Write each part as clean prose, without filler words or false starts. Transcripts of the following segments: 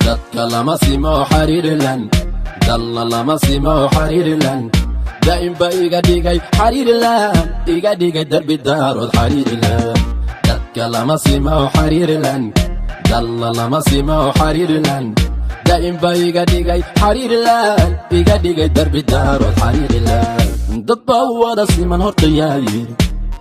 dadka lama simo xariirilan dalla lama simo xariirilan daa'imba iga dhigay xariirilan iga dhigay darbi daarood xariirilan dadka lama simo xariirilan dalla lama simo xariirilan daa'imba iga dhigay xariirilan iga dhigay darbi daarood xariirilan dadba wada siman horta yaa yiri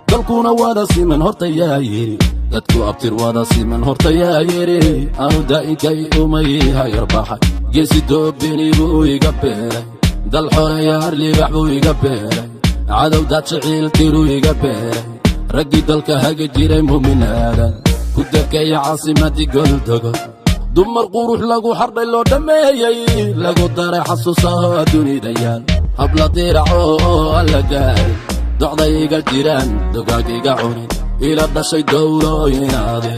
dalkuna wada siman horta yaa yiri dadku abtir wada siman horta yaa yiri anu daa'ikay umay hayarbaxay geesi doobini buu iga beeray dal xoreyaar libax buu iga beeray cadow daad shaciil tiruu iga beeray raggii dalka haga jiray muuminaadan ku dakaya caasimadii goldogol dumar qurux lagu xardhay loo dhammeeyey lagu daray xasuusaha dunida yaal habla diraco oo alla gaari docday iga jiraan dogaag iga cunin ila dhashay dowlooyinaade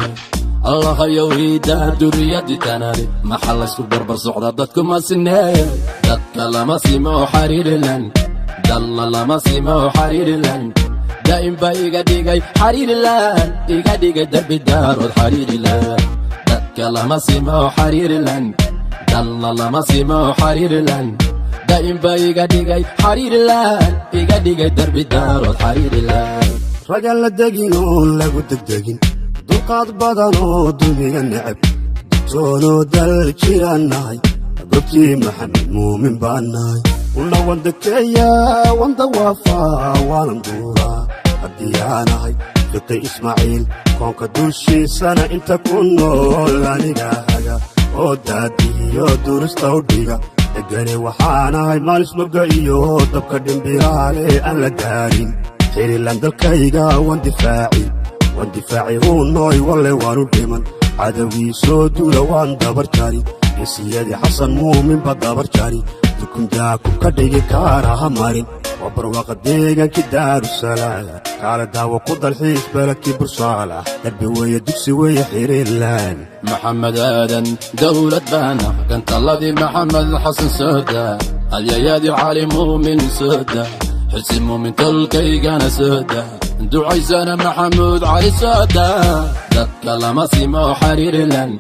allahayow iidaa duriyadii tanade maxaa laysku barbar socda dadku ma sinee dadka lama simo xariirilan dalla lama simo xariirilan daa'imba iga dhigay xariirilan iga dhigay darbi daarood xariirilan dadka lama simo xariirilan dalla lama simo xariirilan daa'imba iga dhigay xariirilan iga dhigay darbi daarood xariirilan ragaan la degin oo lagu degdegin dulqaad badan oo duniga necab digtoonoo dal jiraan nahay gobtii maxamed muumin baan nahay una wandakeeya wanda waafaa waanan duuraa haddii aanahay fiqi ismaaciil koonka dulshiisana inta ku nool aniga haga oo daadihiyo durista u dhiga degane waxaanahay maalismoga iyo dabka dhimbiraale aan la gaarin xirilan dalkayga waan difaaci ruunoy walle waanu dhiman cadowgii soo duula waan dabar jari geesiyadii xasan muuminba dabar jari dukundaa ku ka dhigi kaaraha marin waa barwaaqa deegaankii daarusalaam kaala daawo ku dalxiis beledkii bursaala darbi weeye dugsi weeye xiriirlaan maxamed aadan dowlad baana gantalladii maxamed xasan sooda halyayaadii cali muumin sooda xilsi muumin tolkaygana sooda ducaysana maxamuud cali sooda dadka lama simo xariirilan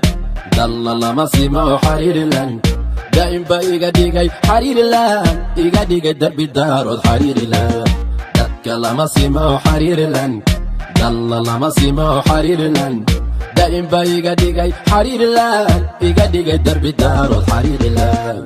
dalla lama simo xariirilan daa'imba iga dhigay xariirilan iga dhigay darbi daarood xariirilan dadka lama simo xariirilan dalla lama simo xariirilan daa'imba iga dhigay xariirilan iga dhigay darbi daarood xariirilan